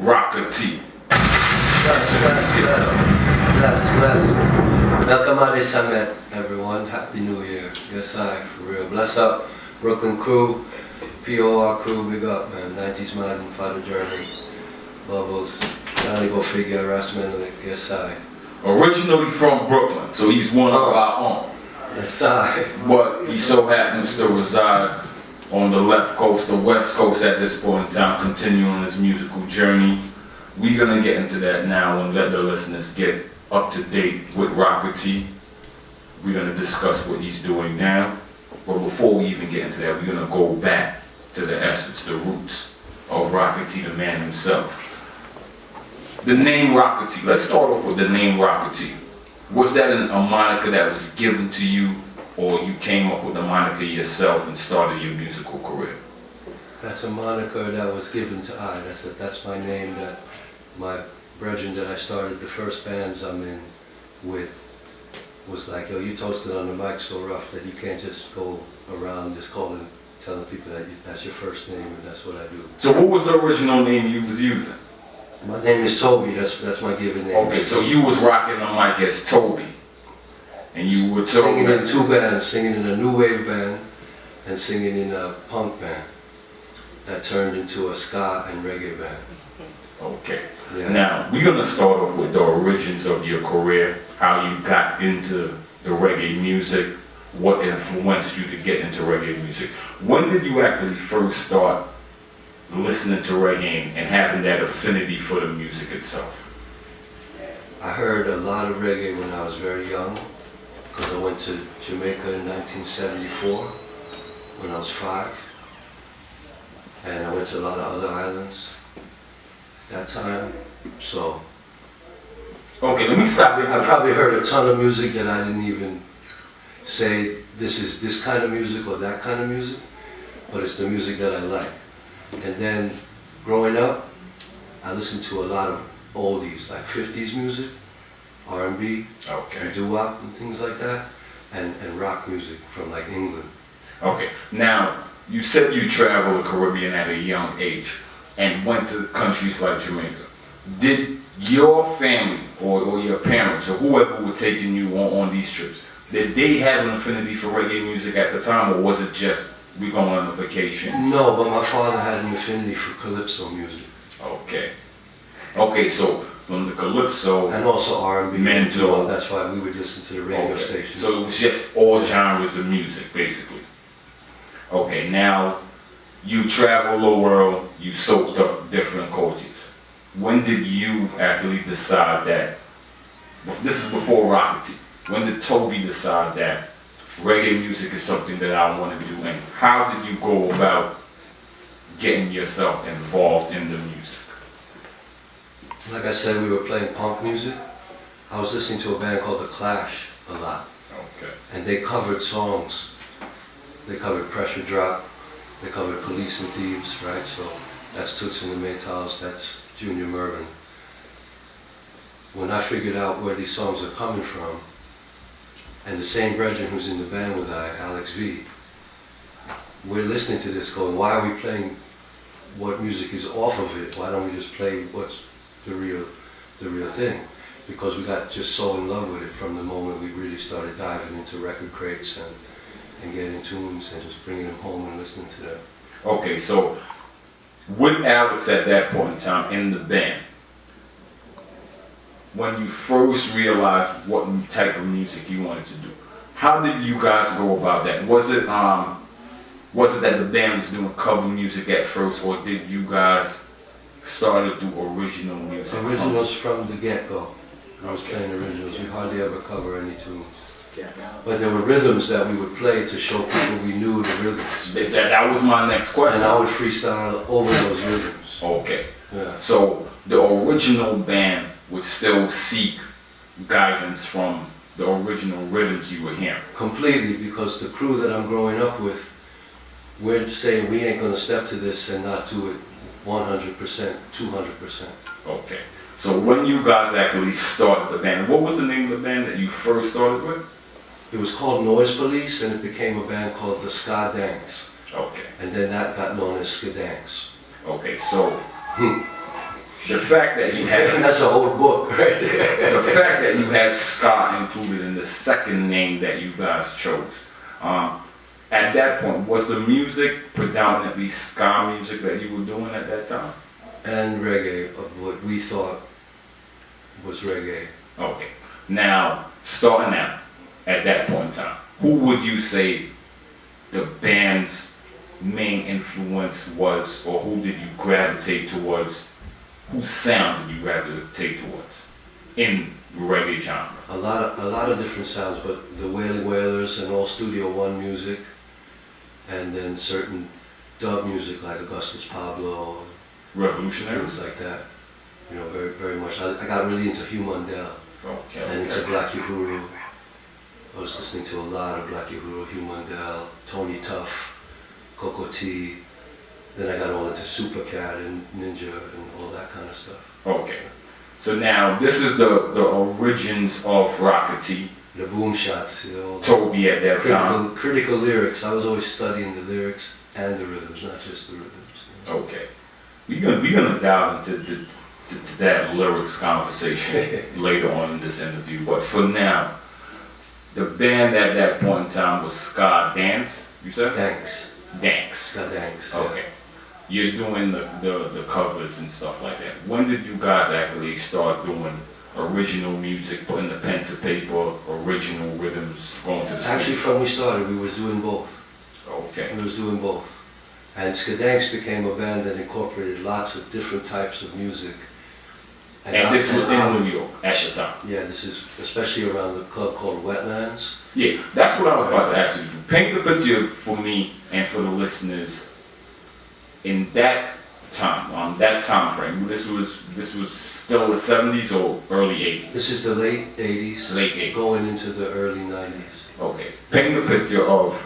Rocker T. Bless. Welcome Adi Samet, everyone. Happy New Year. Yes, for real. Bless up, Brooklyn crew, POR crew, big up, man. 90s Madden, Father Journey, Bubbles, Johnny Go Figure, Rassman, yes, Originally from Brooklyn, so he's one of our own. Yes, But he so happens to reside on the left coast, the west coast at this point in time, continuing his musical journey. We're gonna get into that now and let the listeners get up to date with Rocker T. We're gonna discuss what he's doing now. But before we even get into that, we're gonna go back to the essence, the roots of Rocker T, the man himself. The name Rocker T, let's start off with the name Rocker T. Was that a moniker that was given to you, or you came up with the moniker yourself and started your musical career? That's a moniker that was given to I. That's my name that my brethren that I started the first bands I'm in with was like, yo, you toasted on the mic so rough that you can't just go around just telling people that that's your first name, and that's what I do. So what was the original name you was using? My name is Toby, that's my given name. Okay, so you was rocking the mic as Toby. And you were singing in two bands, singing in a new wave band and singing in a punk band that turned into a ska and reggae band. Okay. Yeah. Now, we're going to start off with the origins of your career, how you got into the reggae music, what influenced you to get into reggae music. When did you actually first start listening to reggae and having that affinity for the music itself? I heard a lot of reggae when I was very young, because I went to Jamaica in 1974 when I was 5, and I went to a lot of other islands that time, so. Okay, let me stop you. I probably heard a ton of music that I didn't even say this is this kind of music or that kind of music, but it's the music that I like. And then growing up, I listened to a lot of oldies, like 50s music, R&B, okay, doo-wop and things like that, and rock music from like England. Okay, now you said you traveled the Caribbean at a young age and went to countries like Jamaica. Did your family or your parents or whoever were taking you on these trips, did they have an affinity for reggae music at the time, or was it just we going on a vacation? No, but my father had an affinity for calypso music. Okay. Okay, so from the calypso and also R&B, mental. That's why we would listen to the radio station. So it was just all genres of music, basically. Okay, now you travel the world, you soaked up different cultures. When did you actually decide that? This is before Rocker T. When did Toby decide that reggae music is something that I want to do, and how did you go about getting yourself involved in the music? Like I said, we were playing punk music. I was listening to a band called The Clash a lot. Okay. And they covered songs. They covered Pressure Drop. They covered Police and Thieves, right? So that's Toots and the Maytals, that's Junior Murvin. When I figured out where these songs are coming from, and the same brethren who's in the band with I, Alex V, we're listening to this going, why are we playing what music is off of it? Why don't we just play what's the real thing? Because we got just so in love with it from the moment we really started diving into record crates and getting tunes and just bringing them home and listening to them. Okay, so with Alex at that point in time in the band, when you first realized what type of music you wanted to do, how did you guys go about that? Was it that the band was doing cover music at first, or did you guys start to do original music? Originals from the get-go. I was playing originals. We hardly ever cover any tunes. But there were rhythms that we would play to show people we knew the rhythms. That was my next question. And I would freestyle over those rhythms. Okay. Yeah. So the original band would still seek guidance from the original rhythms you were hearing? Completely, because the crew that I'm growing up with, we're saying we ain't gonna step to this and not do it 100%, 200%. Okay. So when you guys actually started the band, what was the name of the band that you first started with? It was called Noise Police, and it became a band called the Ska Danks. Okay. And then that got known as Skadanks. Okay, so the fact that you had That's a whole book right there. the fact that you have ska included in the second name that you guys chose. At that point, was the music predominantly ska music that you were doing at that time? And reggae, of what we thought was reggae. Okay. Now, starting out, at that point in time, who would you say the band's main influence was, or who did you gravitate towards? Whose sound did you gravitate towards in reggae genre? A lot of different sounds, but the Wailing Wailers and all Studio One music, and then certain dub music like Augustus Pablo, Revolutionaries? things like that. You know, very, very much. I got really into Hugh Mundell and into Black Uhuru. I was listening to a lot of Black Uhuru, Hugh Mundell, Tony Tuff, Coco T. Then I got all into Supercat and Ninja and all that kind of stuff. Okay. So now, this is the origins of Rocket T. The boom shots, you know. Toby at that time. Critical lyrics. I was always studying the lyrics and the rhythms, not just the rhythms. You know. Okay. We're gonna dive into to that lyrics conversation later on in this interview. But for now, the band at that point in time was Ska Dance, you said? Thanks. Dance. Ska Dance. Okay. You're doing the covers and stuff like that. When did you guys actually start doing original music, putting the pen to paper, original rhythms, going to the Actually, studio? from we started, we was doing both. Okay. We was doing both. And Skadanks became a band that incorporated lots of different types of music. And this was in New York at the time? Yeah, this is especially around the club called Wetlands. Yeah, that's what I was about to ask you. Paint the picture for me and for the listeners in that time, that time frame. This was still the 70s or early 80s? This is the late 80s. Late 80s. Going into the early 90s. Okay. Paint the picture of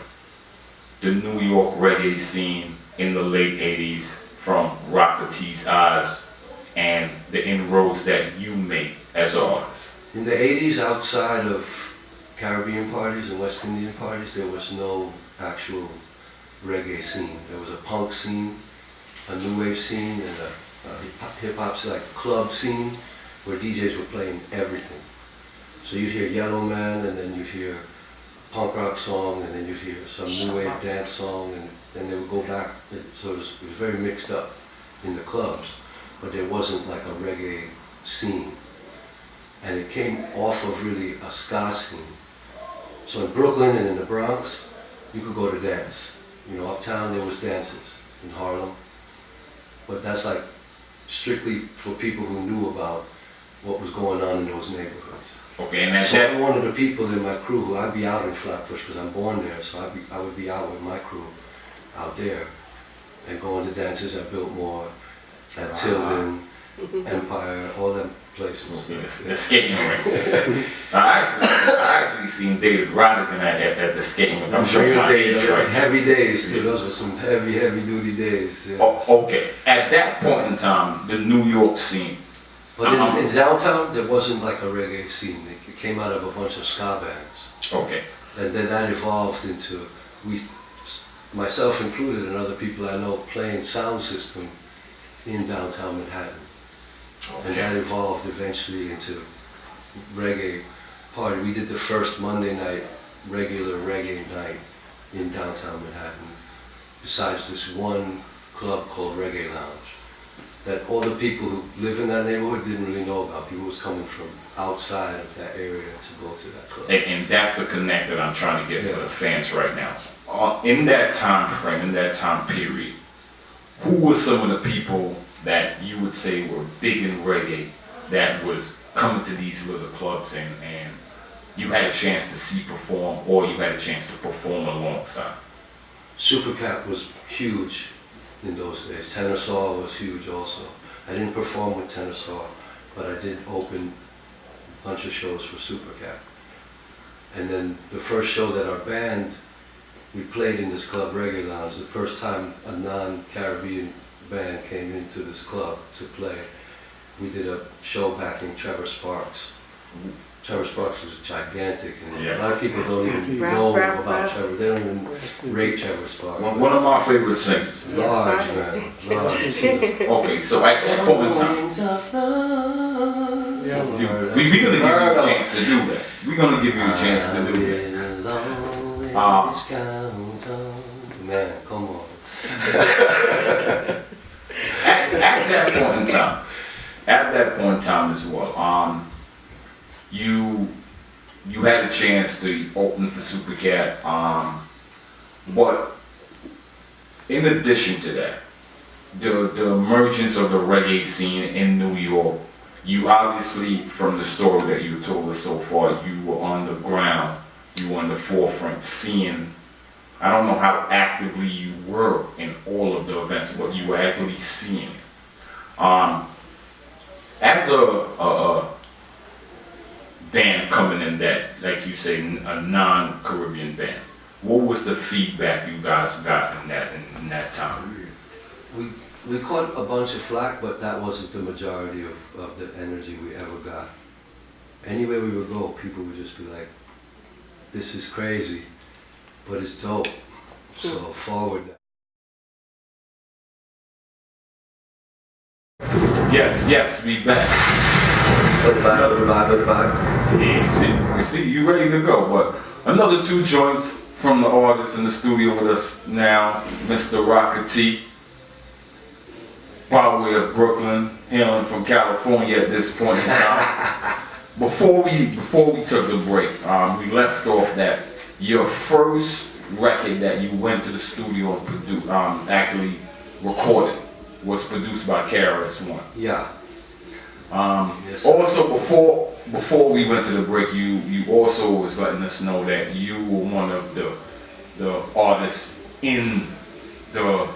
the New York reggae scene in the late 80s from Rocket T's eyes and the inroads that you made as an artist. In the 80s, outside of Caribbean parties and West Indian parties, there was no actual reggae scene. There was a punk scene, a new wave scene, and a hip-hop like club scene where DJs were playing everything. So you'd hear Yellow Man, and then you'd hear a punk rock song, and then you'd hear some new wave dance song, and then they would go back. So it was very mixed up in the clubs, but there wasn't like a reggae scene. And it came off of really a ska scene. So in Brooklyn and in the Bronx, you could go to dance. You know, uptown there was dances in Harlem, but that's like strictly for people who knew about what was going on in those neighborhoods. Okay, and So I'm one of the people in my crew who I'd be out in Flatbush because I'm born there, so I would be out with my crew out there and going to dances at Biltmore, at Tilden, Empire, all them places. The skating rink. I actually seen David Rodigan at the skating rink. I'm sure my age right. Heavy days too. Those were some heavy duty days. Yeah. Oh, okay. At that point in time, the New York scene. But in downtown, there wasn't like a reggae scene. It came out of a bunch of ska bands. Okay. And then that evolved into, myself included and other people I know, playing sound system in downtown Manhattan. And that evolved eventually into reggae party. We did the first Monday night, regular reggae night in downtown Manhattan, besides this one club called Reggae Lounge, that all the people who live in that neighborhood didn't really know about. People was coming from outside of that area to go to that club. And that's the connect that I'm trying to get for the fans right now. In that time frame, in that time period, who were some of the people that you would say were big in reggae that was coming to these little clubs and you had a chance to see perform, or you had a chance to perform alongside? Supercat was huge in those days. Tenor Saw was huge also. I didn't perform with Tenor Saw, but I did open a bunch of shows for Supercat. And then the first show that our band, we played in this club, Reggae Lounge, the first time a non-Caribbean band came into this club to play. We did a show backing Trevor Sparks, Trevor Sparks was gigantic, and Yes. a lot of people don't even Rap, know rap, about rap. Trevor. They don't even rate Trevor Sparks. One of my favorite singers. Large, Yes, man. Large. Okay, so at that point in time, Wings of love. Yeah, we're gonna give you a chance to do that. We're gonna give you a chance to do that. Man, come on. At that point in time, as well, you had a chance to open for Supercat, but in addition to that, the emergence of the reggae scene in New York, you obviously, from the story that you told us so far, you were on the ground, you were on the forefront, seeing. I don't know how actively you were in all of the events, but you were actually seeing it. As a band coming in that, like you say, a non-Caribbean band, what was the feedback you guys got in that time? We caught a bunch of flack, but that wasn't the majority of the energy we ever got. Anywhere we would go, people would just be like, this is crazy, but it's dope. So forward. Yes, be back. Put it back. Yeah, you see, you ready to go. But another 2 joints from the artist in the studio with us now, Mr. Rocker T, by way of Brooklyn, hailing from California at this point in time. Before we took the break, we left off that your first record that you went to the studio and produced, actually recorded, was produced by KRS-One. Yeah. Yes. Also, before we went to the break, you also was letting us know that you were one of the artists in the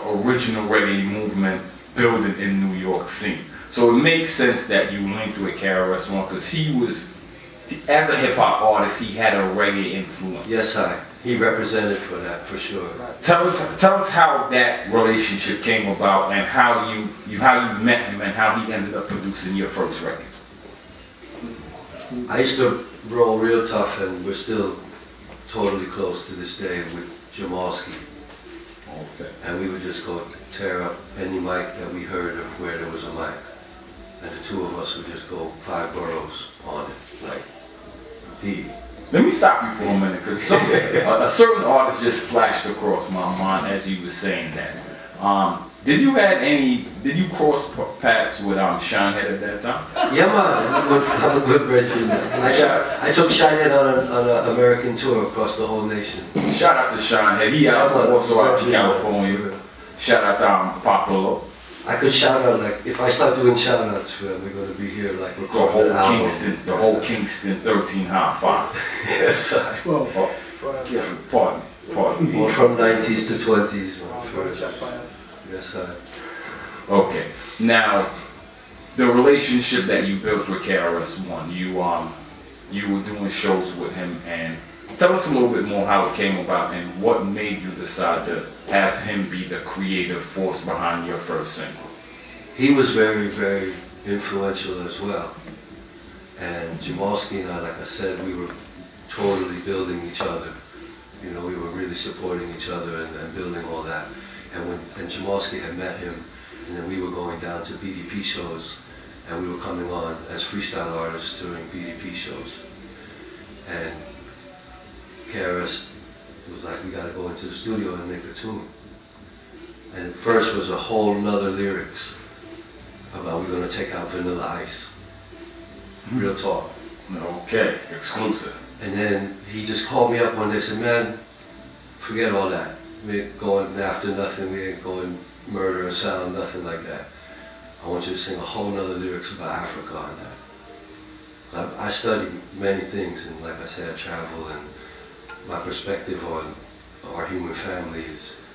original reggae movement building in New York scene. So it makes sense that you linked with KRS-One because as a hip hop artist, he had a reggae influence. Yes, he represented for that, for sure. Tell us how that relationship came about and how you met him and how he ended up producing your first record. I used to roll real tough, and we're still totally close to this day with Jamalski. Okay. And we would just go tear up any mic that we heard of where there was a mic. And the 2 of us would just go 5 boroughs on it, like deep. Let me stop you for a minute, because a certain artist just flashed across my mind as you were saying that. Did you cross paths with Shinehead at that time? Yeah, man, I'm a good bridge. I took Shinehead on an American tour across the whole nation. Shout out to Shinehead. He also out in California. Shout out to Popolo. I could shout out, like, if I start doing shout outs, we're going to be here, like, recording an album. The whole Kingston 13 High 5. Yes, sir. 12. Yeah, pardon me. Or from 90s to 20s. Man, yes, sir. Okay. Now, the relationship that you built with KRS-One, you were doing shows with him, and tell us a little bit more how it came about and what made you decide to have him be the creative force behind your first single. He was very, very influential as well. And Jamalski and I, like I said, we were totally building each other. You know, we were really supporting each other and building all that. And Jamalski had met him, and then we were going down to BDP shows, and we were coming on as freestyle artists during BDP shows. And KRS was like, we gotta go into the studio and make a tune. And first was a whole nother lyrics about we're gonna take out Vanilla Ice. Real talk. Okay, exclusive. And then he just called me up one day and said, man, forget all that. We ain't going after nothing, we ain't going murder or sound, nothing like that. I want you to sing a whole nother lyrics about Africa on that. I studied many things, and like I said, I travel, and my perspective on our human family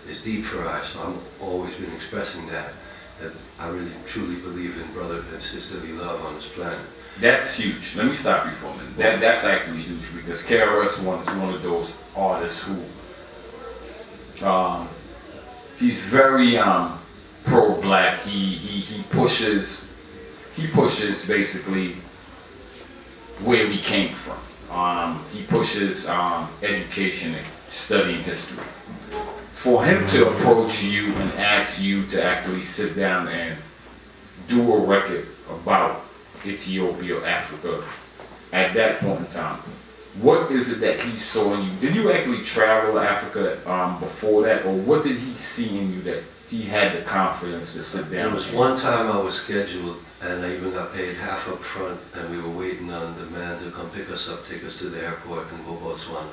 is deep for us. So I've always been expressing that I really truly believe in brotherhood and sisterly love on this planet. That's huge. Let me stop you for a minute. That's actually huge because KRS-One is one of those artists who he's very pro-black. He pushes basically where we came from. He pushes education and studying history. For him to approach you and ask you to actually sit down and do a record about Ethiopia, Africa, at that point in time, what is it that he saw in you? Did you actually travel to Africa before that, or what did he see in you that he had the confidence to sit down? There was one time I was scheduled, and I even got paid half up front, and we were waiting on the man to come pick us up, take us to the airport, and go Botswana.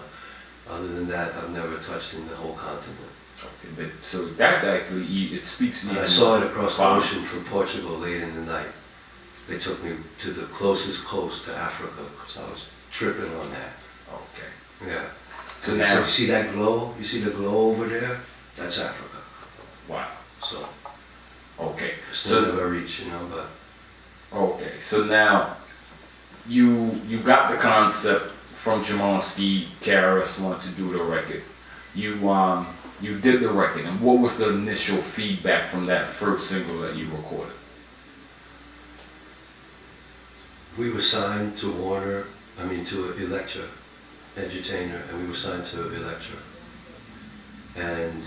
Other than that, I've never touched in the whole continent. Okay, but so that's actually, it speaks to you. I saw it across the ocean from Portugal late in the night. They took me to the closest coast to Africa, because I was tripping on that. Okay. Yeah. So now, you see that glow? You see the glow over there? That's Africa. wow. So, Okay. still So never reach, you know, but okay. So now, you got the concept from Jamonski. KRS wanted to do the record. You did the record, and what was the initial feedback from that first single that you recorded? we were signed to to Electra, Edutainer, and we were signed to Electra. And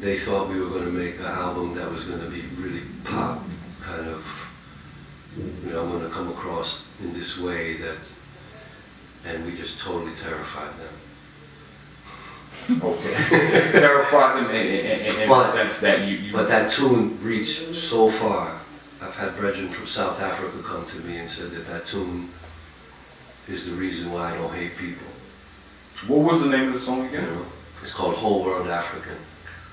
they thought we were going to make an album that was going to be really pop, kind of, I'm going to come across in this way and we just totally terrified them. Okay. Terrified them in the sense that you. But that tune reached so far. I've had brethren from South Africa come to me and said that tune is the reason why I don't hate people. What was the name of the song You again? know, it's called Whole World African.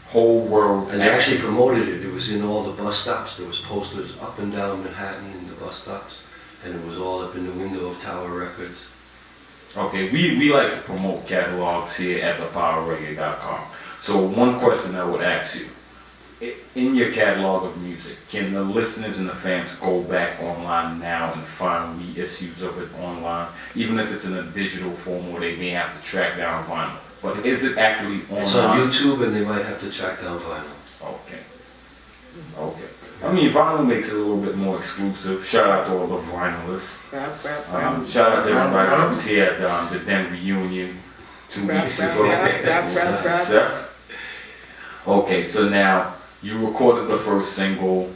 Whole World. And they actually promoted it. It was in all the bus stops. There was posters up and down Manhattan in the bus stops, and it was all up in the window of Tower Records. Okay, we like to promote catalogs here at thepowerreggae.com. So one question I would ask you, in your catalog of music, can the listeners and the fans go back online now and find reissues of it online, even if it's in a digital form or they may have to track down vinyl? But is it actually online? It's on YouTube, and they might have to track down vinyl. Okay. Okay. I mean, vinyl makes it a little bit more exclusive. Shout out to all the vinylists. Shout out to everybody that was here at the Den reunion 2 weeks ago. It was a success. Okay, so now you recorded the first single.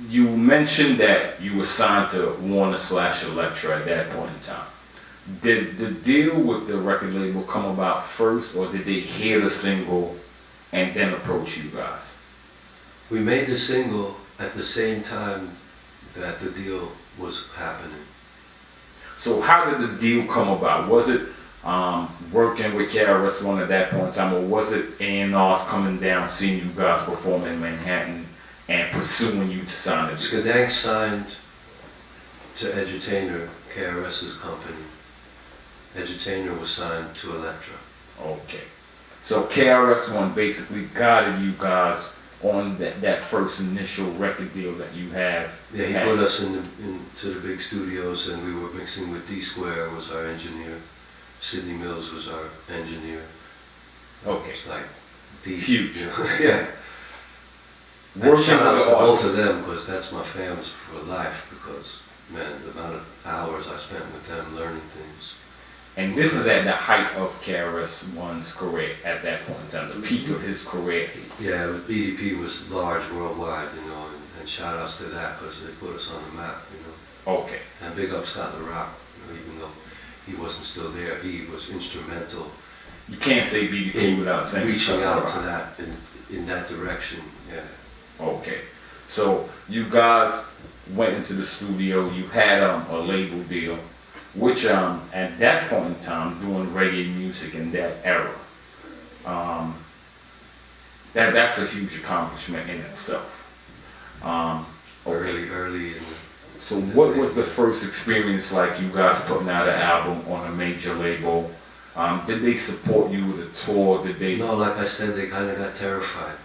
You mentioned that you were signed to Warner/Elektra at that point in time. Did the deal with the record label come about first, or did they hear the single and then approach you guys? We made the single at the same time that the deal was happening. So how did the deal come about? Was it working with KRS-One at that point in time, or was it A&R's coming down, seeing you guys perform in Manhattan and pursuing you to sign it? Skadank signed to Edutainer, KRS's company. Edutainer was signed to Elektra. Okay. So KRS-One basically guided you guys on that first initial record deal that you have. Yeah, he put us into the big studios, and we were mixing with D-Square was our engineer. Sidney Mills was our engineer. Okay. It's like deep. Huge. You know? Yeah. Working Shout out with to both artists. of them, because that's my fans for life, because, man, the amount of hours I spent with them learning things. And this is at the height of KRS-One's career at that point in time, the peak of his career. Yeah, BDP was large worldwide, you know, and shout outs to that, because they put us on the map, you know. Okay. And big up Scott LaRock, you know, even though he wasn't still there, he was instrumental You can't say BDP without saying reaching out Scott to LaRock. that, in that direction, yeah. Okay. So you guys went into the studio, you had a label deal, which at that point in time, doing reggae music in that era, that's a huge accomplishment in itself. Okay. Early in So what was the first experience like, you guys putting out an album on a major label? Did they support you with a tour? Did they? No, like I said, they kind of got terrified.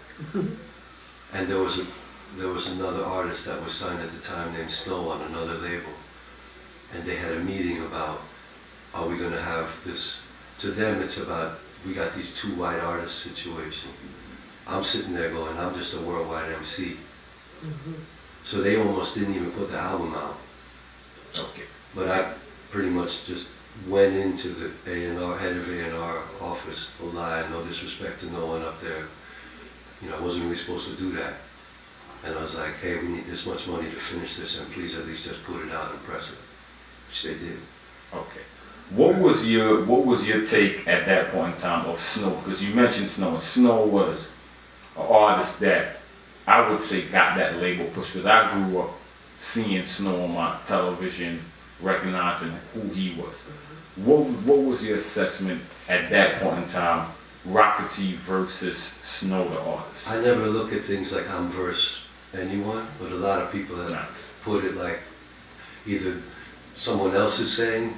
And there was another artist that was signed at the time named Snow on another label. And they had a meeting about, are we going to have this? To them, it's about, we got these two white artists situation. I'm sitting there going, I'm just a worldwide MC. So they almost didn't even put the album out Okay. But I pretty much just went into the A&R, head of A&R office, no lie, no disrespect to no one up there. You know, I wasn't really supposed to do that. And I was like, hey, we need this much money to finish this, and please at least just put it out and press it, which they did. Okay. What was your take at that point in time of Snow? Because you mentioned Snow, and Snow was an artist that I would say got that label push, because I grew up seeing Snow on my television, recognizing who he was. What was your assessment at that point in time, Rocketeer versus Snow the artist? I never look at things like I'm versus anyone, but a lot of people have Nice. put it like either someone else is saying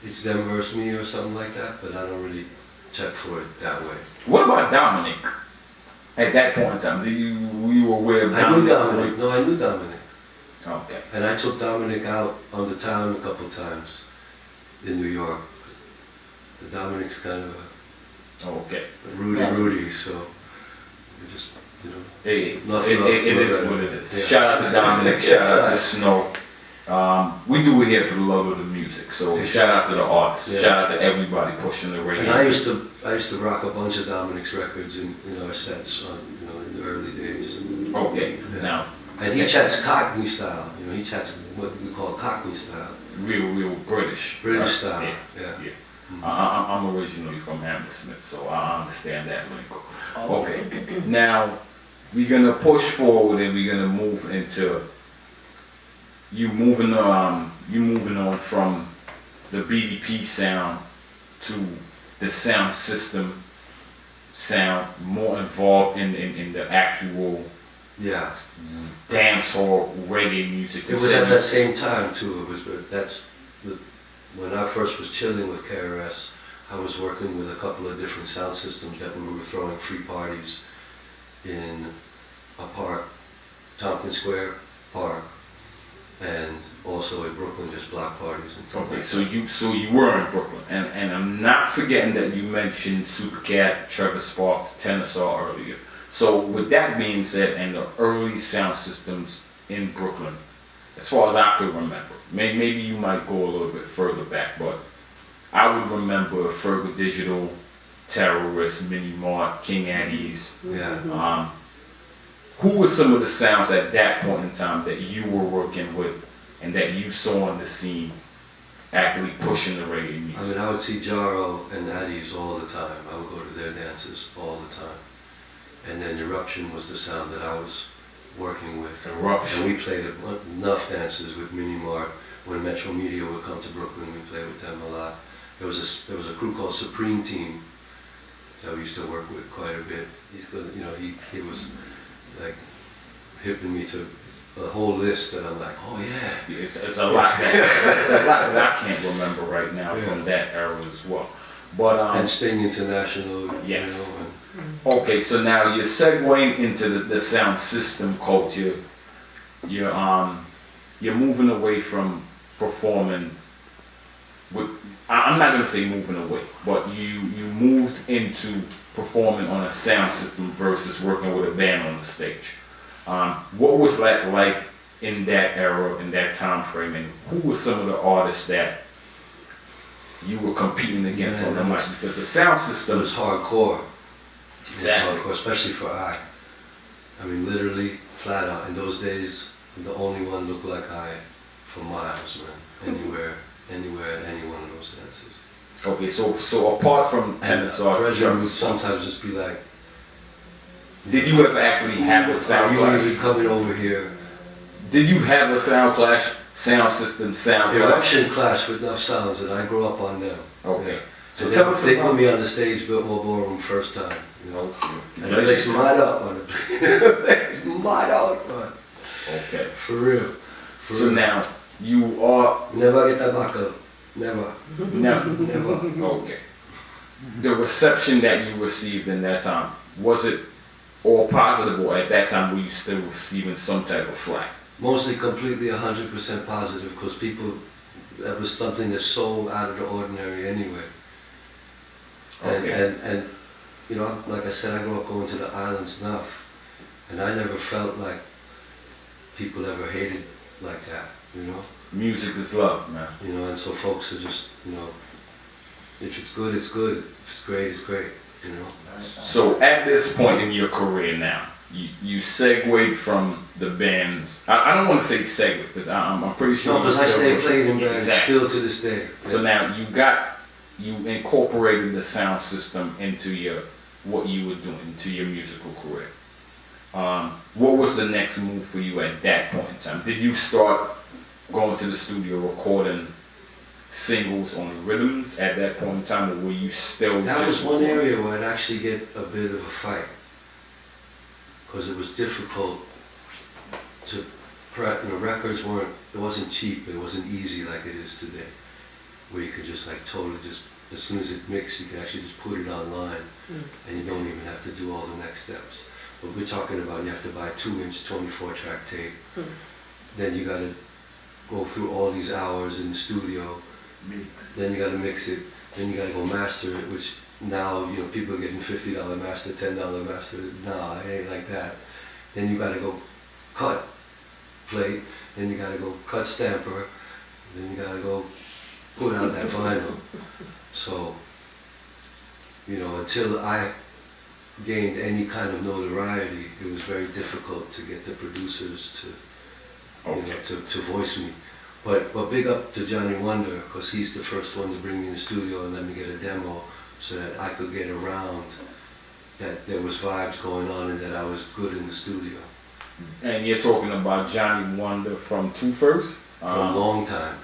it's them versus me or something like that, but I don't really check for it that way. What about Dominic? At that point in time, were you aware of Dominic? I knew Dominic. No, I knew Dominic. Okay. And I took Dominic out on the town a couple times in New York. The Dominic's kind of Okay. a Rudy, so we just, you know. Hey, it Nothing left to is it, what right? it is. Yeah. Shout out to Dominic, shout out to Yeah. Snow. We do it here for the love of the music, so shout out to the artists, Yeah. shout out to everybody pushing the radio. And I used to rock a bunch of Dominic's records in our sets on, you know, in the early days. Okay, Yeah. now, And he chats Cockney style, you know, he chats what we call Cockney style. real British. British right? style, Yeah. yeah. Yeah. I'm originally from Hammersmith, so I understand that lingo. Okay, now we're gonna push forward and we're gonna move into you moving on from the BDP sound to the sound system sound, more involved in the actual Yeah. dancehall reggae music. It was at that same time too. It was when I first was chilling with KRS. I was working with a couple of different sound systems that we were throwing free parties in a park, Tompkins Square Park, and also in Brooklyn, just block parties and stuff. Okay, so you were in Brooklyn, and I'm not forgetting that you mentioned Supercat, Trevor Sparks, Tennyson earlier. So with that being said, and the early sound systems in Brooklyn, as far as I could remember, maybe you might go a little bit further back, but I would remember Fergal Digital, Terrorist, Mini Mart, King Eddie's. Yeah. Who were some of the sounds at that point in time that you were working with and that you saw on the scene actually pushing the reggae music? I mean, I would see Jaro and Addie's all the time. I would go to their dances all the time. And then Eruption was the sound that I was working with. Eruption. And we played enough dances with Mini Mart. When Metro Media would come to Brooklyn, we played with them a lot. There was a crew called Supreme Team that we used to work with quite a bit. He's good, you know, he was like hipping me to a whole list that I'm like, oh yeah. It's a lot that I can't remember right now from that era as well. But and Sting International. Yes. You know, okay, so now you're segueing into the sound system culture. You're moving away from performing with. I'm not gonna say moving away, but you moved into performing on a sound system versus working with a band on the stage. What was that like in that era, in that time frame, and who were some of the artists that you were competing against on the mic? Because the sound it system was hardcore. exactly. Hardcore, especially for I mean, literally flat out. In those days, the only one looked like I for miles, man. Anywhere, at any one of those dances. Okay, so apart from tennis or President would drums, sometimes just be like, did you ever actually have a sound "You clash? even coming over here?" Did you have a sound clash, sound system, sound clash? Eruption clash with enough sounds, and I grew up on them. Okay, Yeah. so And tell us they about. put me on the stage, built more ballroom first time. You know, and the Relationship. place mud up on it. The place mud out, man. Okay, For real. For so real. now you are Never get that back up. Never. never. Never. Okay. The reception that you received in that time, was it all positive, or at that time were you still receiving some type of flack? Mostly completely 100% positive, because people, that was something that's so out of the ordinary anyway. Okay. And you know, like I said, I grew up going to the islands enough, and I never felt like people ever hated like that. you know? Music is love, man. You know, and so folks are just, you know, if it's good, it's good. If it's great, it's great, you know? So at this point in your career now, you segued from the bands. I don't want to say segue because I'm pretty sure. No, because I stay playing in bands exactly. still to this day. So now you incorporated the sound system into what you were doing, into your musical career. What was the next move for you at that point in time? Did you start going to the studio recording singles on rhythms at that point in time, or were you still That just was one area where I'd actually get a bit of a fight, because it was difficult to prep. You know, records weren't, it wasn't cheap, it wasn't easy like it is today, where you could just like totally just, as soon as it mixed, you could actually just put it online, and you don't even have to do all the next steps. But we're talking about you have to buy 2-inch 24-track tape, then you gotta go through all these hours in the studio, then you gotta mix it, then you gotta go master it, which now, you know, people are getting $50 master, $10 master. Nah, it ain't like that. Then you gotta go cut plate, then you gotta go cut stamper, then you gotta go put out that vinyl. So, you know, until I gained any kind of notoriety, it was very difficult to get the producers to, you know, to voice me. But big up to Johnny Wonder, because he's the first one to bring me in the studio and let me get a demo so that I could get around that there was vibes going on and that I was good in the studio. And you're talking about Johnny Wonder from Two First? For a long time.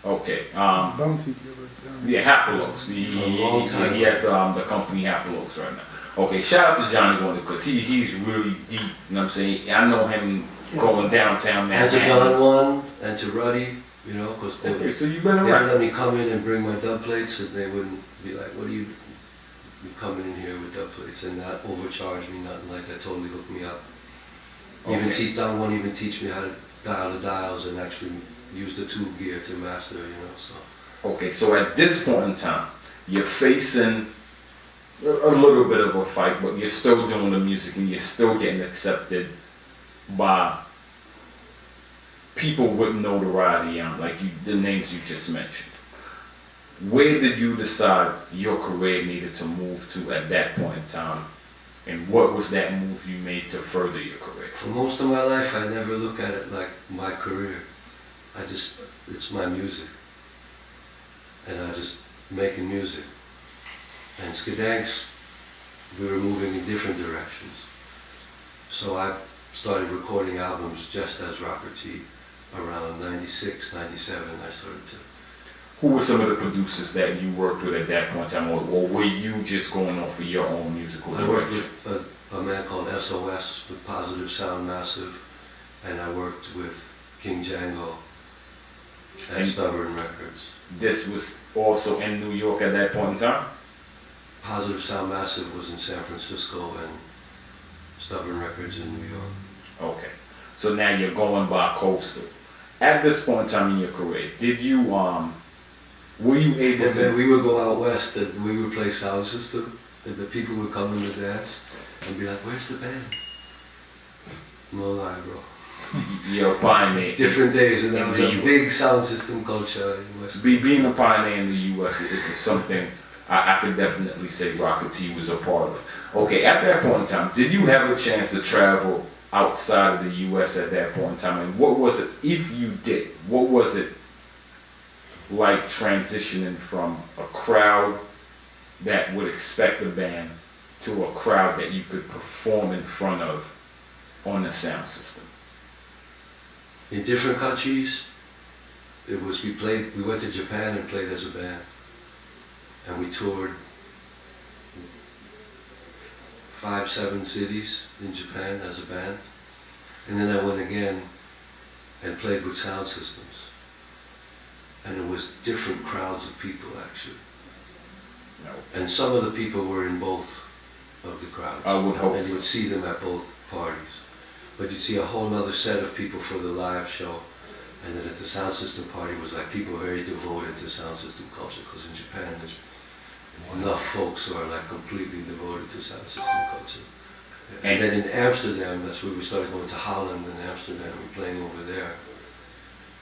Okay. Bounty dealer. Yeah, Hapalos. He has the company Hapalos right now. Okay, shout out to Johnny Wonder, because he's really deep, you know what I'm saying? I know him going downtown Manhattan. And to Don Juan, and to Ruddy, you know, because Okay, so you've been they would around. let me come in and bring my dub plates, and they wouldn't be like, what are you coming in here with dub plates, and not overcharge me, nothing like that, totally hook me up. Even Don Juan even teach me how to dial the dials and actually use the tube gear to master, you know, so. Okay, so at this point in time, you're facing a little bit of a fight, but you're still doing the music and you're still getting accepted by people with notoriety, like the names you just mentioned. Where did you decide your career needed to move to at that point in time? And what was that move you made to further your career? For most of my life, I never look at it like my career. It's my music. And I just making music. And Skidanks, we were moving in different directions. So I started recording albums just as Rocker T. Around 96, 97, I started to. Who were some of the producers that you worked with at that point in time, or were you just going off of your own musical I worked direction? with a man called SOS with Positive Sound Massive, and I worked with King Django at Stubborn Records. This was also in New York at that point in time? Positive Sound Massive was in San Francisco and Stubborn Records in New York. Okay. So now you're going by coastal. At this point in time in your career, did you, were you able And to... then we would go out west and we would play sound system, and the people would come in to dance and be like, where's the band? No lie, bro. You're a pioneer. Different days, and that In was the a US. big sound system culture in West. Being a pioneer in the U.S. is something I could definitely say Rocker T was a part of. Okay, at that point in time, did you have a chance to travel outside of the U.S. at that point in time? And what was it, if you did, what was it like transitioning from a crowd that would expect the band to a crowd that you could perform in front of on the sound system? In different countries, it was, we went to Japan and played as a band. And we toured 5, 7 cities in Japan as a band. And then I went again and played with sound systems. And it was different crowds of people, actually. And some of the people were in both of the crowds. I would hope And you so. would see them at both parties. But you'd see a whole other set of people for the live show. And then at the sound system party was like people very devoted to sound system culture, because in Japan there's enough folks who are like completely devoted to sound system culture. And then in Amsterdam, that's where we started going to Holland and Amsterdam and playing over there.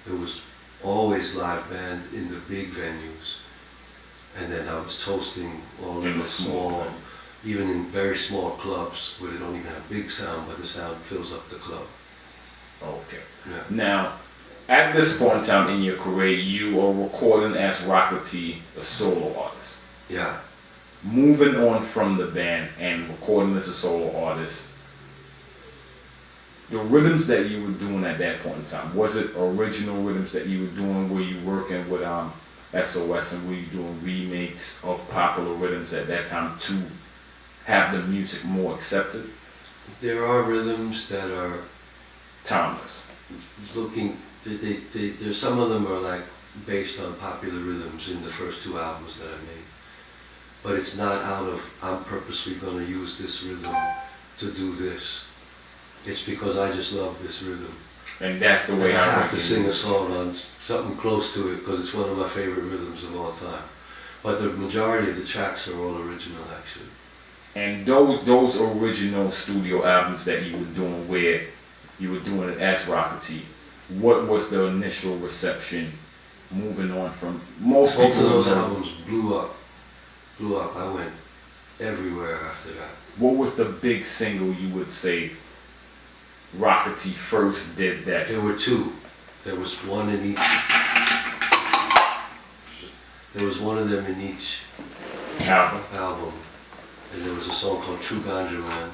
It was always live band in the big venues. And then I was toasting all in the small, even in very small clubs where they don't even have big sound, but the sound fills up the club. Okay. Yeah. Now, at this point in time in your career, you are recording as Rocker T, a solo artist. Yeah. Moving on from the band and recording as a solo artist, the rhythms that you were doing at that point in time, was it original rhythms that you were doing? Were you working with SOS and were you doing remakes of popular rhythms at that time to have the music more accepted? There are rhythms that are timeless. There's some of them are like based on popular rhythms in the first 2 albums that I made. But it's not out of, I'm purposely going to use this rhythm to do this. It's because I just love this rhythm. And that's the way I have to sing a song on something close to it because it's one of my favorite rhythms of all time. But the majority of the tracks are all original, actually. And those original studio albums that you were doing, where you were doing it as Rocker T, what was the initial reception? Moving on from most Both people. of those albums blew up. I went everywhere after that. What was the big single you would say Rocker T first did that? There were two. There was one in each. There was one of them in each album. And there was a song called True Ganja Man.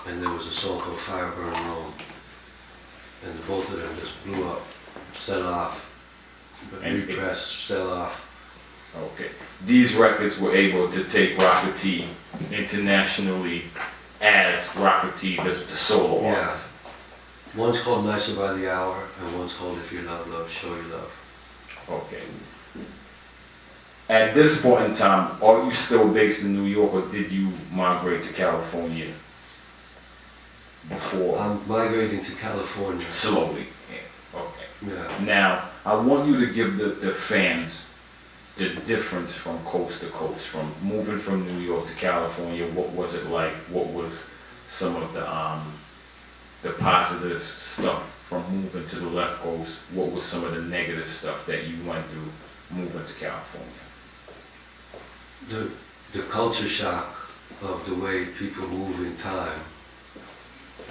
And there was a song called Fire Burn Rome. And both of them just blew up, sell off, repressed, sell off. Okay. These records were able to take Rocker T internationally as Rocker T, the solo artist. One's called Nicer by the Hour, and one's called If You Love Love, Show You Love. Okay. At this point in time, are you still based in New York, or did you migrate to California before? I'm migrating to California. Slowly. Yeah. Okay. Yeah. Now, I want you to give the fans the difference from coast to coast, from moving from New York to California. What was it like? What was some of the positive stuff from moving to the left coast? What was some of the negative stuff that you went through moving to California? The culture shock of the way people move in time,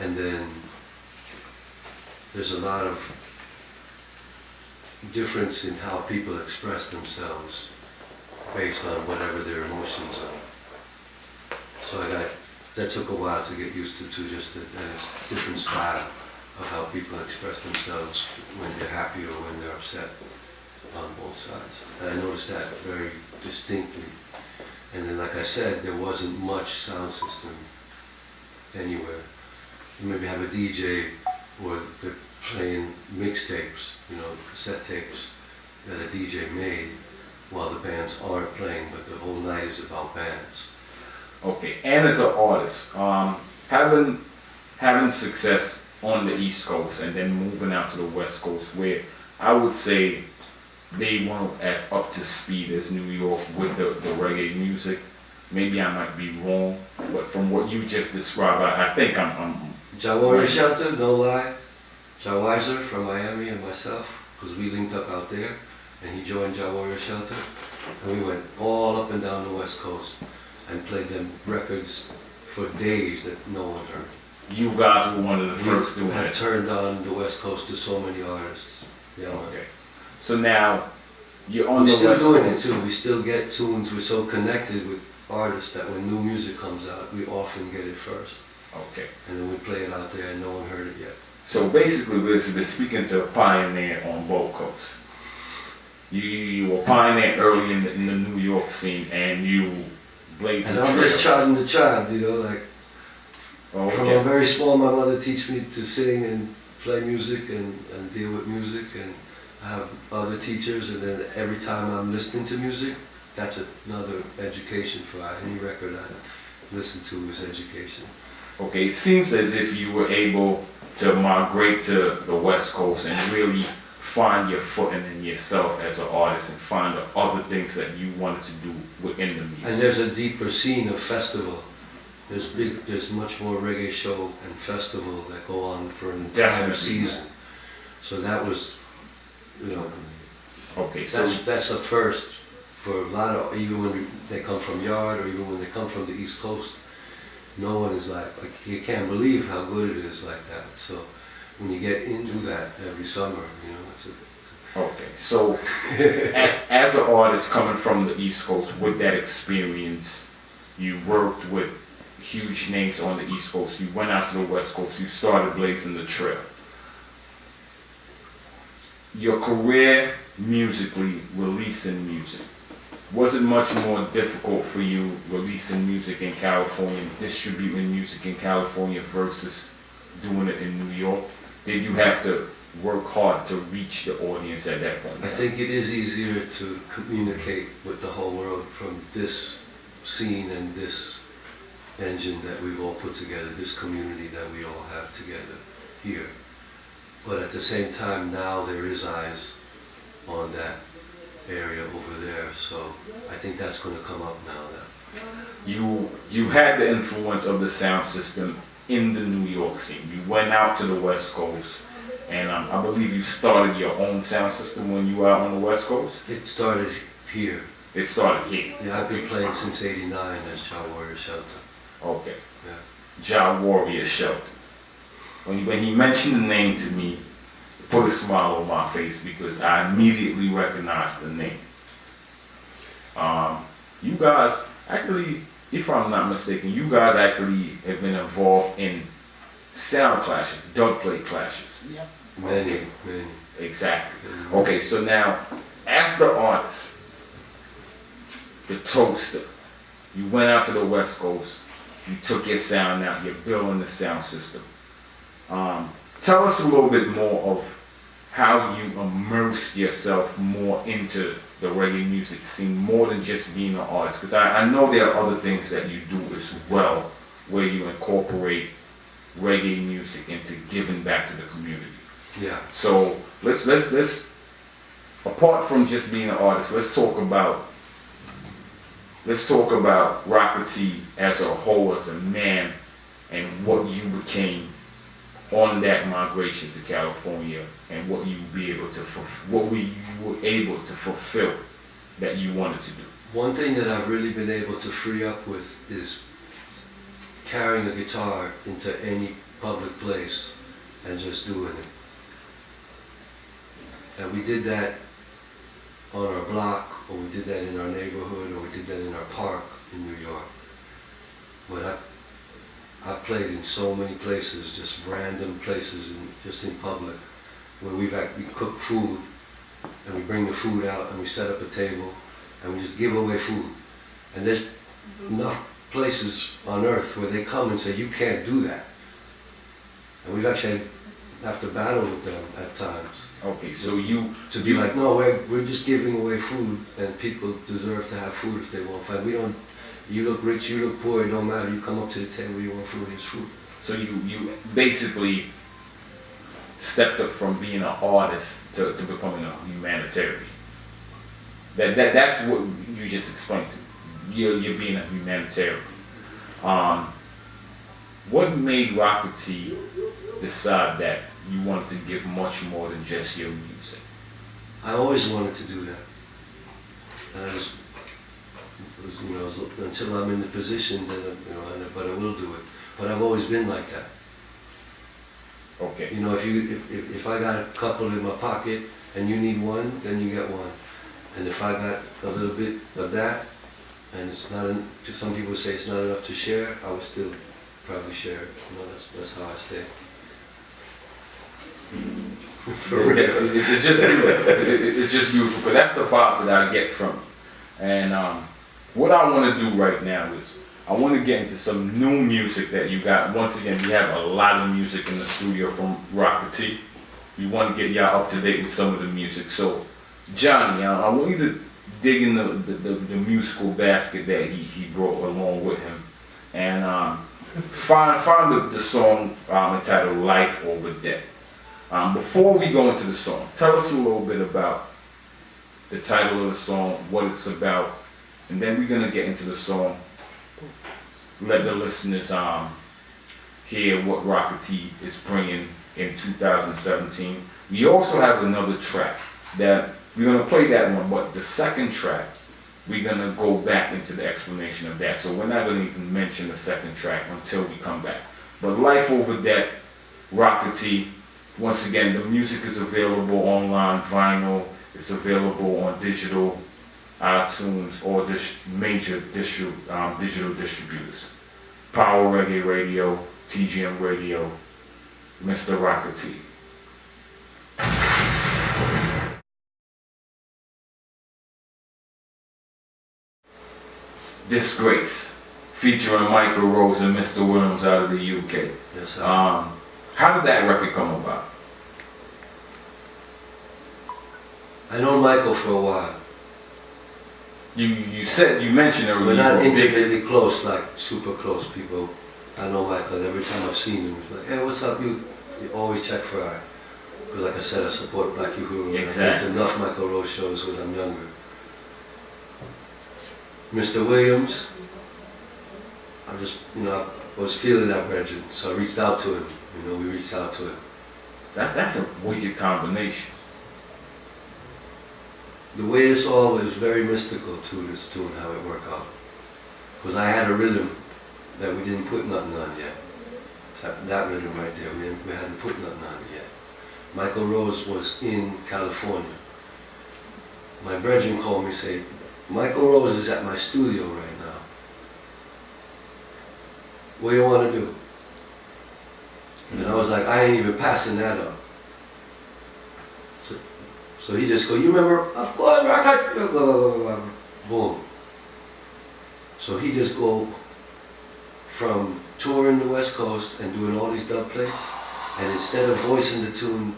and then there's a lot of difference in how people express themselves based on whatever their emotions are. So that took a while to get used to just a different style of how people express themselves when they're happy or when they're upset on both sides. And I noticed that very distinctly. And then, like I said, there wasn't much sound system anywhere. You maybe have a DJ or they're playing mixtapes, cassette tapes that a DJ made while the bands aren't playing, but the whole night is about bands. Okay, and as an artist, having success on the East Coast and then moving out to the West Coast, where I would say they weren't as up to speed as New York with the reggae music. Maybe I might be wrong, but from what you just described, I think I'm Jawari Shelter, no lie. Jawaiser from Miami and myself, because we linked up out there, and he joined Jawari Shelter, and we went all up and down the West Coast and played them records for days that no one heard. You guys were one of the first doing it. We have it. turned on the West Coast to so many artists. Yeah. Okay. So now you're on the the West Coast. We're still doing it too. We still get tunes. We're so connected with artists that when new music comes out, we often get it first. Okay. And then we play it out there and no one heard it yet. So basically, we're speaking to a pioneer on both coasts. You were pioneer early in the New York scene, and you blazed the trail. And I'm just trotting the child, like from a very small, my mother teach me to sing and play music and deal with music, and I have other teachers, and then every time I'm listening to music, that's another education for any record I listen to is education. Okay, it seems as if you were able to migrate to the West Coast and really find your footing in yourself as an artist and find the other things that you wanted to do within the music. And there's a deeper scene of festival. There's much more reggae show and festival that go on for an entire season. So that was, you know, Okay, so that's a first for a lot of, even when they come from Yard or even when they come from the East Coast, no one is like you can't believe how good it is like that. So when you get into that every summer, you know, it's a, okay, so as an artist coming from the East Coast with that experience, you worked with huge names on the East Coast, you went out to the West Coast, you started blazing the trail. Your career musically, releasing music, was it much more difficult for you releasing music in California, distributing music in California versus doing it in New York? Did you have to work hard to reach the audience at that point? I think it is easier to communicate with the whole world from this scene and this engine that we've all put together, this community that we all have together here. But at the same time, now there is eyes on that area over there, so I think that's going to come up now. You had the influence of the sound system in the New York scene. You went out to the West Coast, and I believe you started your own sound system when you were out on the West Coast? It started here. It started here? Yeah, I've been playing since '89 as Child Warrior Shelter. Okay. Yeah. Child Warrior Shelter. When he mentioned the name to me, it put a smile on my face because I immediately recognized the name. You guys, actually, if I'm not mistaken, you guys actually have been involved in sound clashes, dub plate clashes. Yep. Many. Exactly. Okay, so now, as the artist, the toaster, you went out to the West Coast, you took your sound out, you're building the sound system. Tell us a little bit more of how you immersed yourself more into the reggae music scene, more than just being an artist, because I know there are other things that you do as well, where you incorporate reggae music into giving back to the community. Yeah. So let's apart from just being an artist, let's talk about Rocka T as a whole, as a man, and what you became on that migration to California, and what you were able to fulfill that you wanted to do. One thing that I've really been able to free up with is carrying a guitar into any public place and just doing it. And we did that on our block, or we did that in our neighborhood, or we did that in our park in New York. But I've played in so many places, just random places, just in public, where we cook food, and we bring the food out, and we set up a table, and we just give away food. And there's enough places on earth where they come and say, you can't do that. And we've actually have to battle with them at times. Okay, so to be like, no, we're just giving away food, and people deserve to have food if they want food. We don't. You look rich, you look poor, it don't matter. You come up to the table, you want food, here's food. So you basically stepped up from being an artist to becoming a humanitarian. That's what you just explained to me. You're being a humanitarian. What made Rocka T decide that you wanted to give much more than just your music? I always wanted to do that. And I just, until I'm in the position, then but I will do it. But I've always been like that. Okay. You know, if I got a couple in my pocket and you need one, then you get one. And if I got a little bit of that, and it's not, some people say it's not enough to share, I would still probably share it. You know, that's how I stay. It's just beautiful. It's just beautiful. But that's the vibe that I get from it. And what I want to do right now is I want to get into some new music that you got. Once again, we have a lot of music in the studio from Rocka T. We want to get y'all up to date with some of the music. So, Johnny, I want you to dig in the musical basket that he brought along with him, and find the song entitled "Life Over Death." Before we go into the song, tell us a little bit about the title of the song, what it's about, and then we're gonna get into the song. Let the listeners hear what Rocka T is bringing in 2017. We also have another track that we're gonna play that one, but the second track, we're gonna go back into the explanation of that. So we're not gonna even mention the second track until we come back. But Life Over Debt, Rocka T, once again, the music is available online, vinyl, it's available on digital, iTunes, or major digital distributors. Power Reggae Radio, TGM Radio, Mr. Rocka T. Disgrace, featuring Michael Rose and Mr. Williams out of the UK. Yes, sir. How did that record come about? I know Michael for a while. You mentioned earlier. We're not you were big- intimately close, like super close people. I know Michael, every time I've seen him, he's like, hey, what's up? You always check for I. Because like I said, I support Black Uhuru. Exactly. I've been to enough Michael Rose shows when I'm younger. Mr. Williams, I was feeling that Reggie, so I reached out to him. We reached out to him. That's a wicked combination. The way this all was very mystical too, this tune, how it worked out. Because I had a rhythm that we didn't put nothing on yet. That rhythm right there, we hadn't put nothing on it yet. Michael Rose was in California. My brethren called me and say, Michael Rose is at my studio right now. What do you want to do? And I was like, I ain't even passing that up. So he just go, you remember, of course, Rocket, blah, blah, blah, blah, boom. So he just go from touring the West Coast and doing all these dub plates, and instead of voicing the tune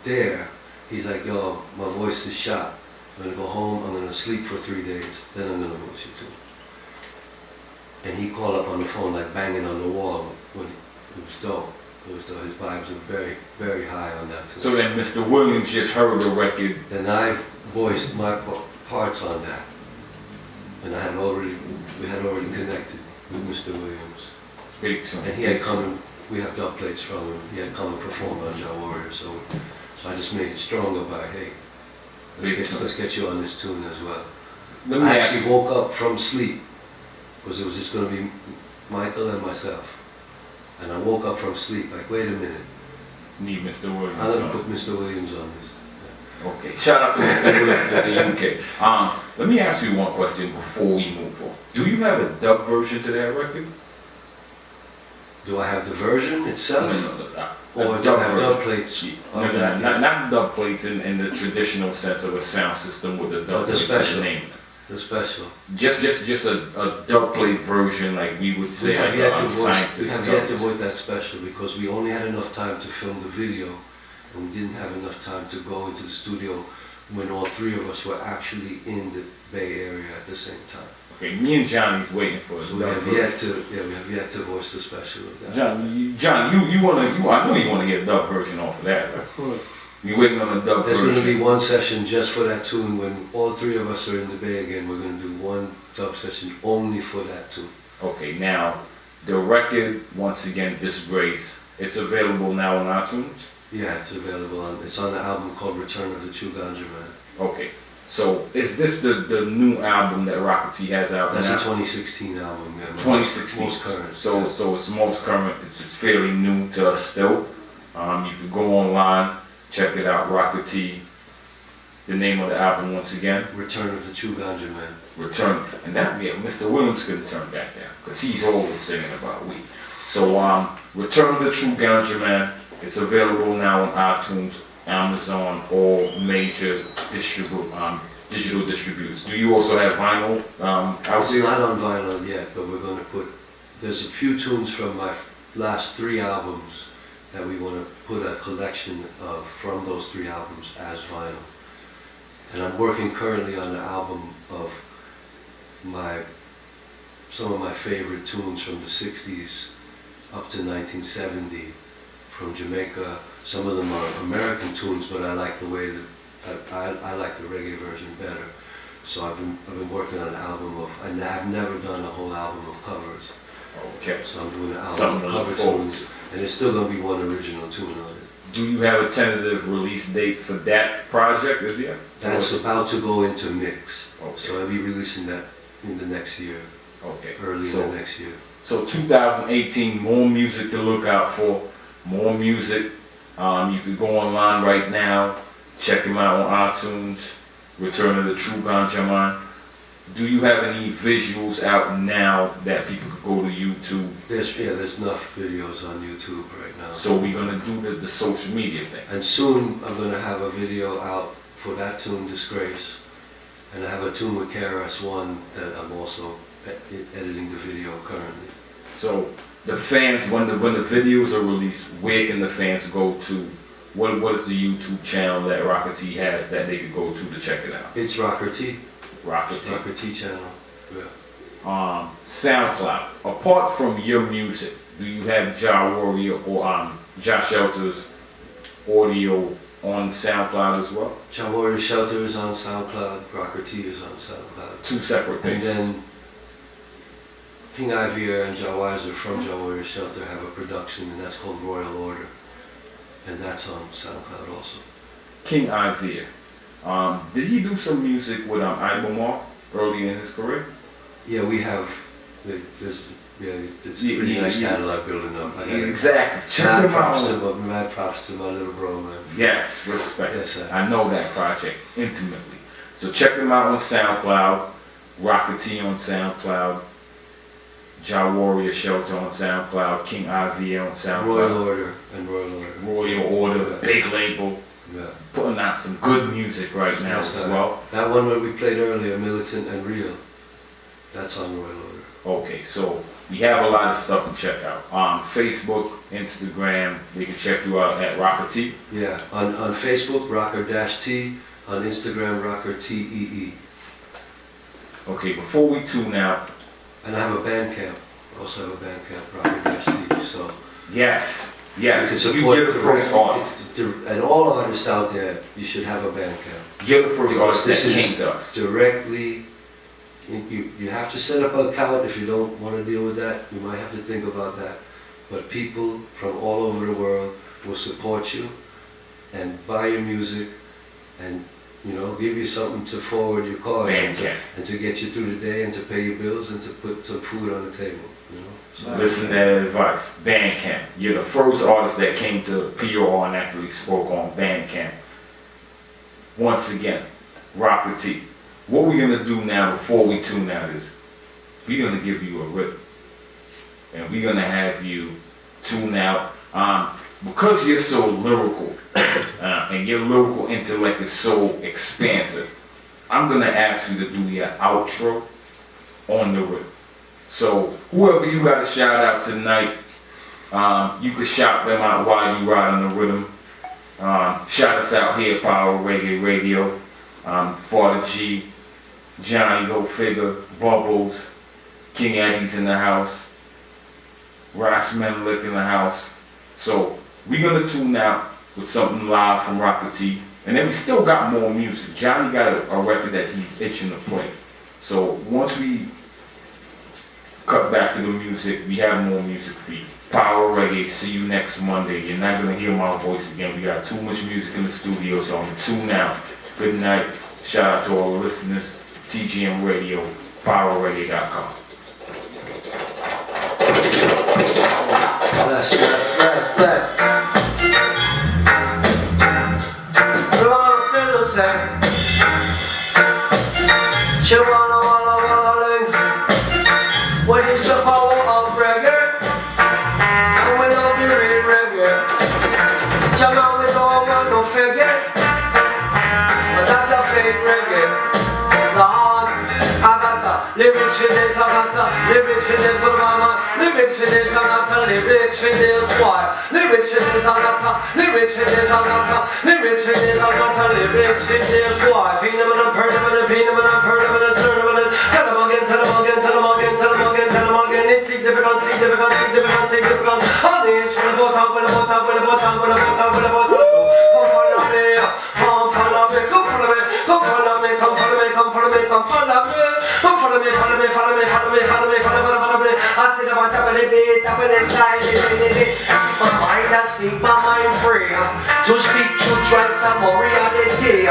there, he's like, yo, my voice is shot. I'm gonna go home, I'm gonna sleep for 3 days, then I'm gonna voice you tune. And he called up on the phone like banging on the wall when it was dope. His vibes were very, very high on that too. So then Mr. Williams just heard the record. Then I voiced my parts on that. And we had already connected with Mr. Williams. Big tune. And he had come and, we have dub plates from him, he had come and performed on Jah Warrior, so I just made it stronger by, hey, let's get you on this tune as well. Let me I ask actually you, woke up from sleep, because it was just going to be Michael and myself. And I woke up from sleep, like, wait a minute, need Mr. Williams I'm going to on. put Mr. Williams on this. Okay, shout out to Mr. Williams in the UK. Let me ask you one question before we move on. Do you have a dub version to that record? Do I have the version itself? Or do dub I have version. dub plates? Not dub plates in the traditional sense of a sound system with a dub the plate special. name. The special. Just a dub plate version, like we would say, like a scientist. We have yet to voice that special because we only had enough time to film the video, and we didn't have enough time to go into the studio when all three of us were actually in the Bay Area at the same time. Okay, me and Johnny's waiting for us. So we have yet to voice the special of that. John, I know you want to get a dub version off of that. Right? Of course. You're waiting on a dub There's version. going to be one session just for that tune. When all three of us are in the Bay again, we're going to do one dub session only for that tune. Okay, now, the record, once again, Disgrace, it's available now on iTunes? Yeah, it's available it's on the album called Return of the True Ganja Man. Okay, so is this the new album that Rocka T has out That's now? a 2016 album, yeah. 2016. Most current. So it's most current, it's fairly new to us still. You can go online, check it out, Rocka T. The name of the album once again, Return of the True Ganja Man. Return, and that, yeah, Mr. Williams couldn't turn that down, because he's always singing about weed. So, Return of the True Ganja Man, it's available now on iTunes, Amazon, all major digital distributors. Do you also have vinyl out It's there? not on vinyl yet, but we're going to there's a few tunes from my last 3 albums that we want to put a collection of from those 3 albums as vinyl. And I'm working currently on an album of some of my favorite tunes from the 60s up to 1970 from Jamaica. Some of them are American tunes, but I like the way that I like the reggae version better. So I've been working on an album and I've never done a whole album of covers. Okay. So I'm doing an album Something of to look cover forward tunes, and there's still going to be one original tune on it. Do you have a tentative release date for that project this year? That's about to go into mix. Okay. So I'll be releasing that in the next year, Okay. early in the next year. So 2018, more music to look out for, more music. You can go online right now, check them out on iTunes, Return of the True Ganja Man. Do you have any visuals out now that people could go to YouTube? There's enough videos on YouTube right now. So we're gonna do the social media thing. And soon I'm gonna have a video out for that tune, Disgrace. And I have a tune with KRS-One that I'm also editing the video currently. So the fans, when the videos are released, where can the fans go to? What is the YouTube channel that Rocker T has that they could go to check it out? It's Rocker T. Rocker T. Rocker T channel. Yeah. SoundCloud. Apart from your music, do you have Ja Warrior or Josh Shelter's audio on SoundCloud as well? Ja Warrior Shelter is on SoundCloud. Rocker T is on SoundCloud. Two separate pages. And then King Ivier and Ja Weiser from Ja Warrior Shelter have a production, and that's called Royal Order. And that's on SoundCloud also. King Ivier. Did he do some music with Ibomar early in his career? Yeah, we have. It's a pretty nice catalog building up. Exactly. Check them out. Mad props to my little bro, man. Yes, respect. Yes, sir. I know that project intimately. So check them out on SoundCloud. Rocker T on SoundCloud. Ja Warrior Shelter on SoundCloud. King Ivier on SoundCloud. Royal Order and Royal Order. Royal Order, big label. Yeah. Putting out some good music right now Yes, as well. That one that we played earlier, Militant and Real, that's on Royal Order. Okay, so we have a lot of stuff to check out. Facebook, Instagram, they can check you out at Rocker T. Yeah, on Facebook, Rocker-T, on Instagram, Rocker TEE. Okay, before we tune out. And I have a Bandcamp, I also have a Bandcamp, Rocker-T, so. Yes, You yes, can you support get the first artist. And all artists out there, you should have a Bandcamp. You're the first artist that This is came to us. Directly, you have to set up an account if you don't want to deal with that. You might have to think about that. But people from all over the world will support you and buy your music and, you know, give you something to forward your cause and to get you through the day and to pay your bills and to put some food on the table, you know. So listen to that advice. Bandcamp. You're the first artist that came to POR and actually spoke on Bandcamp. Once again, Rocker T. What we're gonna do now before we tune out is we're gonna give you a rhythm. And we're gonna have you tune out. Because you're so lyrical and your lyrical intellect is so expansive, I'm gonna ask you to do your outro on the rhythm. So whoever you got to shout out tonight, you can shout them out while you ride on the rhythm. Shout us out here, Power Reggae Radio, Father G, Johnny Go Figure, Bubbles, King Eddie's in the house, Ross Menlick in the house. So we're gonna tune out with something live from Rocker T, and then we still got more music. Johnny got a record that he's itching to play. So once we cut back to the music, we have more music for you. Power Reggae, see you next Monday. You're not gonna hear my voice again. We got too much music in the studio, so I'm gonna tune out. Good night. Shout out to all the listeners. TGM Radio, PowerReggae.com. Bless. When it's the power of reggae, and we love the real reggae. Jamaica, we don't want no figure, but that's a fake reggae. Lord, I got a lyrics in this, but mama, lyrics in this, I got a lyrics in this, why? Lyrics in this, I got a lyrics in this, I got a lyrics in this, I got a lyrics in this, why? Pin them and I'm purr them and I'm pin them and I'm purr them and I'm turn them and tell them again, tell them again, tell them again, tell them again, tell them again. It's significant. Honey, it's with a boat, with a boat. Come follow me. I said, I want to be, my mind has keep my mind free. To speak truth, rights and more reality.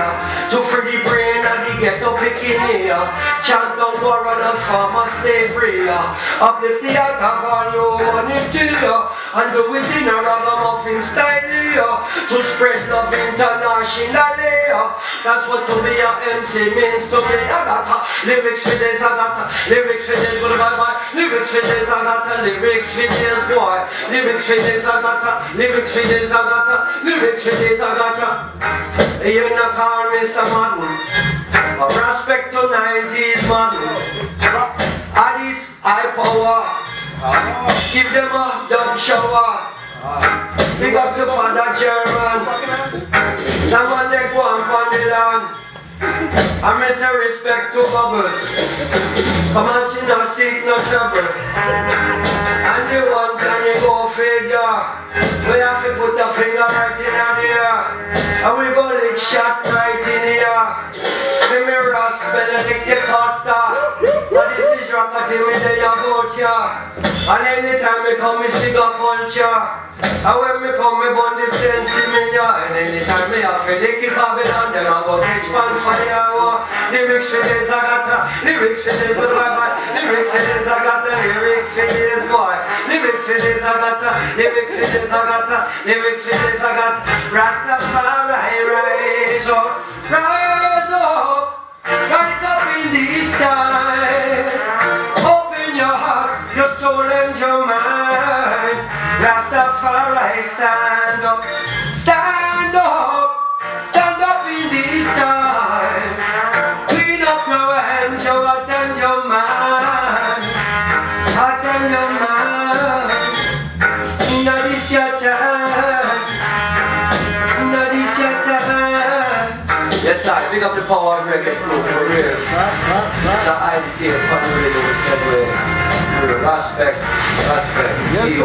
To free the brain and the ghetto picking here. Chant down war on the farmer slavery. Uplift the heart of all humanity. And do it in a ragamuffin style. To spread love internationally. That's what to be a MC means to me. I got lyrics for this, I got lyrics for this, what about my lyrics for this, I got lyrics for this, boy. Lyrics for this, I got lyrics for this, I got lyrics for this, I got. You know, call me some modern. A respect to 90s modern. Addis, high power. Give them a dub shower. Big up to Father German. Now when they go on the land, I miss a respect to bubbles. Come on, see no seek, no trouble. And you want and you go figure. We have to put a finger right in here. And we go lick shot right in here. See me Ross, Benedict the Costa. But this is Rockety me they about ya. And anytime we come, it's bigger culture. And when me come, me burn the sense in me ya. And anytime me have to lick it Babylon, them I go catch man fire. Lyrics for this I got lyrics for this boy. Lyrics for this I got lyrics for this boy. Lyrics for this I got lyrics for this I got lyrics for this I got. Rastafari rise up, rise up, rise up in this time. Open your heart, your soul and your mind. Rastafari stand up, stand up, stand up in this time. Clean up your hands, your heart and your mind. Heart and your mind. Now this your time. Now this your time. Yes, I pick up the power of reggae proof for real. It's an identity upon the rhythm, said respect, respect. Yes,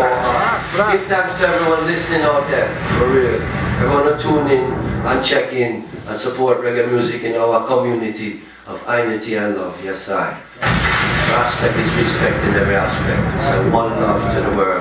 Give thanks to everyone listening out there, for real. Everyone to tune in and check in and support reggae music in our community of unity and love. Yes, I. Respect is respect in every aspect. It's one love to the world.